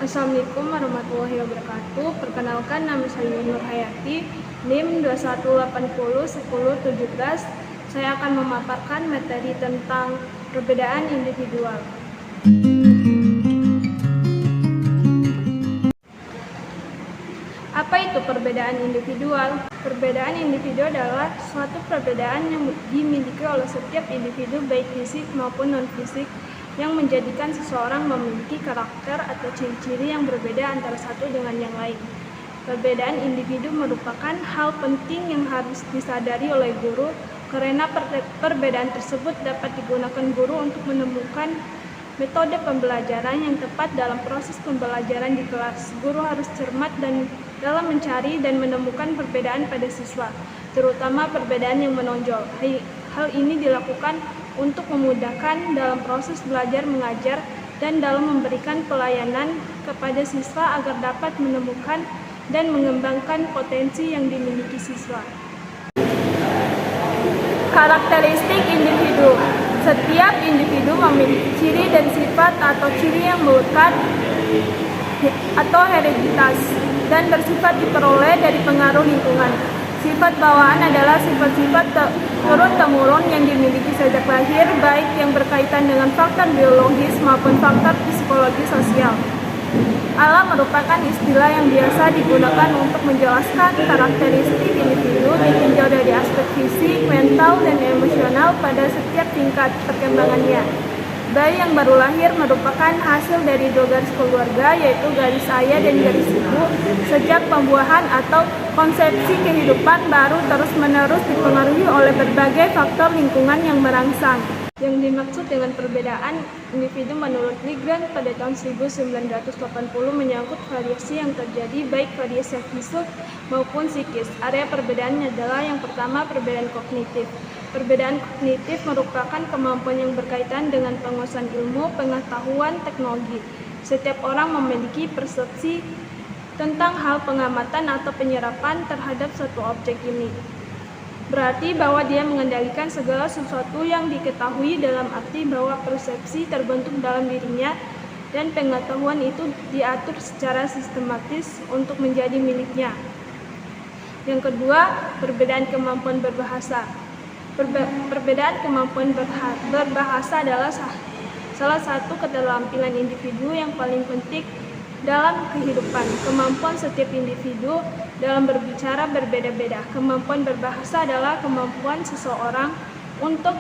Assalamualaikum warahmatullahi wabarakatuh. Perkenalkan, nama saya Nur Hayati, NIM 21801017. Saya akan memaparkan materi tentang perbedaan individual. Apa itu perbedaan individual? Perbedaan individu adalah suatu perbedaan yang dimiliki oleh setiap individu baik fisik maupun non-fisik yang menjadikan seseorang memiliki karakter atau ciri-ciri yang berbeda antara satu dengan yang lain. Perbedaan individu merupakan hal penting yang harus disadari oleh guru karena perbedaan tersebut dapat digunakan guru untuk menemukan metode pembelajaran yang tepat dalam proses pembelajaran di kelas. Guru harus cermat dalam mencari dan menemukan perbedaan pada siswa, terutama perbedaan yang menonjol. Hal ini dilakukan untuk memudahkan dalam proses belajar mengajar dan dalam memberikan pelayanan kepada siswa agar dapat menemukan dan mengembangkan potensi yang dimiliki siswa. Karakteristik individu. Setiap individu memiliki ciri dan sifat atau ciri yang melekat atau hereditas dan bersifat diperoleh dari pengaruh lingkungan. Sifat bawaan adalah sifat-sifat turun-temurun yang dimiliki sejak lahir, baik yang berkaitan dengan faktor biologis maupun faktor psikologi sosial. Alam merupakan istilah yang biasa digunakan untuk menjelaskan karakteristik individu ditinjau dari aspek fisik, mental, dan emosional pada setiap tingkat perkembangannya. Bayi yang baru lahir merupakan hasil dari dua garis keluarga, yaitu garis ayah dan garis ibu. Sejak pembuahan atau konsepsi kehidupan baru terus-menerus dipengaruhi oleh berbagai faktor lingkungan yang merangsang. Yang dimaksud dengan perbedaan individu menurut Legrand pada tahun 1980 menyangkut variasi yang terjadi baik variasi fisik maupun psikis. Area perbedaannya adalah yang pertama, perbedaan kognitif. Perbedaan kognitif merupakan kemampuan yang berkaitan dengan penguasaan ilmu, pengetahuan, teknologi. Setiap orang memiliki persepsi tentang hal pengamatan atau penyerapan terhadap suatu objek ini. Berarti bahwa dia mengendalikan segala sesuatu yang diketahui, dalam arti bahwa persepsi terbentuk dalam dirinya dan pengetahuan itu diatur secara sistematis untuk menjadi miliknya. Yang kedua, perbedaan kemampuan berbahasa. Perbedaan kemampuan berbahasa adalah salah satu keterampilan individu yang paling penting dalam kehidupan. Kemampuan setiap individu dalam berbicara berbeda-beda. Kemampuan berbahasa adalah kemampuan seseorang untuk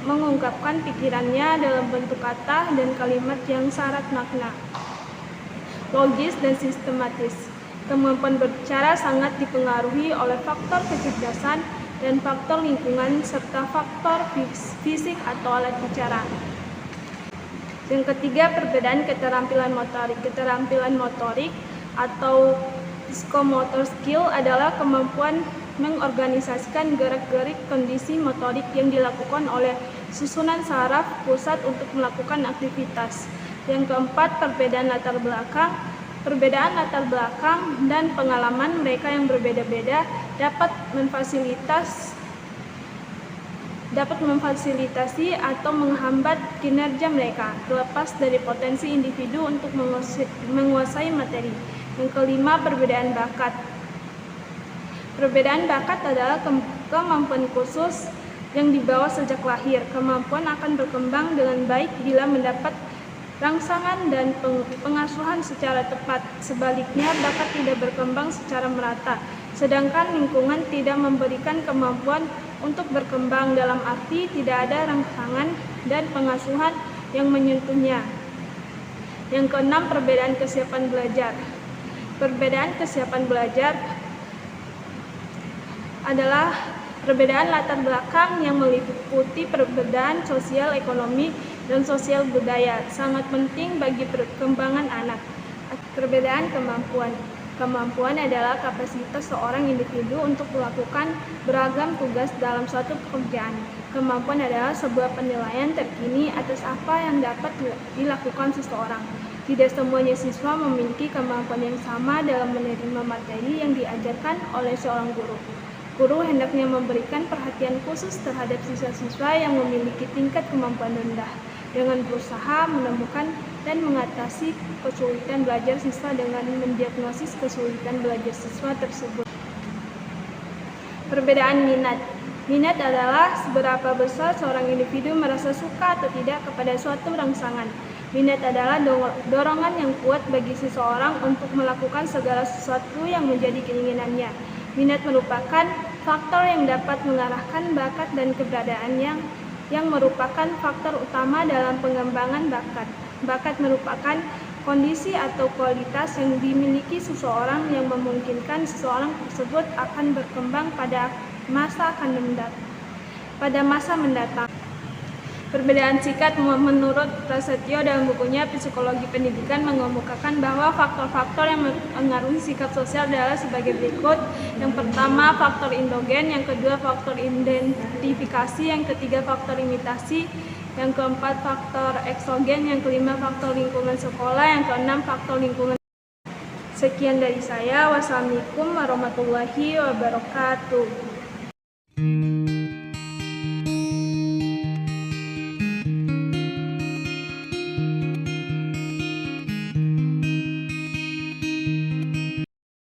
mengungkapkan pikirannya dalam bentuk kata dan kalimat yang syarat makna, logis dan sistematis. Kemampuan berbicara sangat dipengaruhi oleh faktor kecerdasan dan faktor lingkungan serta faktor fisik atau alat bicara. Yang ketiga, perbedaan keterampilan motorik. Keterampilan motorik atau psychomotor skill adalah kemampuan mengorganisasikan gerak-gerik kondisi motorik yang dilakukan oleh susunan saraf pusat untuk melakukan aktivitas. Yang keempat, perbedaan latar belakang. Perbedaan latar belakang dan pengalaman mereka yang berbeda-beda dapat memfasilitasi atau menghambat kinerja mereka, terlepas dari potensi individu untuk menguasai materi. Yang kelima, perbedaan bakat. Perbedaan bakat adalah kemampuan khusus yang dibawa sejak lahir. Kemampuan akan berkembang dengan baik bila mendapat rangsangan dan pengasuhan secara tepat. Sebaliknya, bakat tidak berkembang secara merata, sedangkan lingkungan tidak memberikan kemampuan untuk berkembang, dalam arti tidak ada rangsangan dan pengasuhan yang menyentuhnya. Yang keenam, perbedaan kesiapan belajar. Perbedaan kesiapan belajar adalah perbedaan latar belakang yang meliputi perbedaan sosial, ekonomi, dan sosial budaya, sangat penting bagi perkembangan anak. Perbedaan kemampuan. Kemampuan adalah kapasitas seorang individu untuk melakukan beragam tugas dalam suatu pekerjaan. Kemampuan adalah sebuah penilaian terkini atas apa yang dapat dilakukan seseorang. Tidak semuanya siswa memiliki kemampuan yang sama dalam menerima materi yang diajarkan oleh seorang guru. Guru hendaknya memberikan perhatian khusus terhadap siswa-siswa yang memiliki tingkat kemampuan rendah, dengan berusaha menemukan dan mengatasi kesulitan belajar siswa dengan mendiagnosis kesulitan belajar siswa tersebut. Perbedaan minat. Minat adalah seberapa besar seorang individu merasa suka atau tidak kepada suatu rangsangan. Minat adalah dorongan yang kuat bagi seseorang untuk melakukan segala sesuatu yang menjadi keinginannya. Minat merupakan faktor yang dapat mengarahkan bakat dan keberadaan yang merupakan faktor utama dalam pengembangan bakat. Bakat merupakan kondisi atau kualitas yang dimiliki seseorang yang memungkinkan seseorang tersebut akan berkembang pada masa mendatang. Perbedaan singkat menurut Prasetyo dalam bukunya Psikologi Pendidikan mengemukakan bahwa faktor-faktor yang mengaruhi sikap sosial adalah sebagai berikut. Yang pertama, faktor endogen, yang kedua faktor identifikasi, yang ketiga faktor imitasi, yang keempat faktor eksogen, yang kelima faktor lingkungan sekolah, yang keenam faktor lingkungan. Sekian dari saya. Wassalamualaikum warahmatullahi wabarakatuh.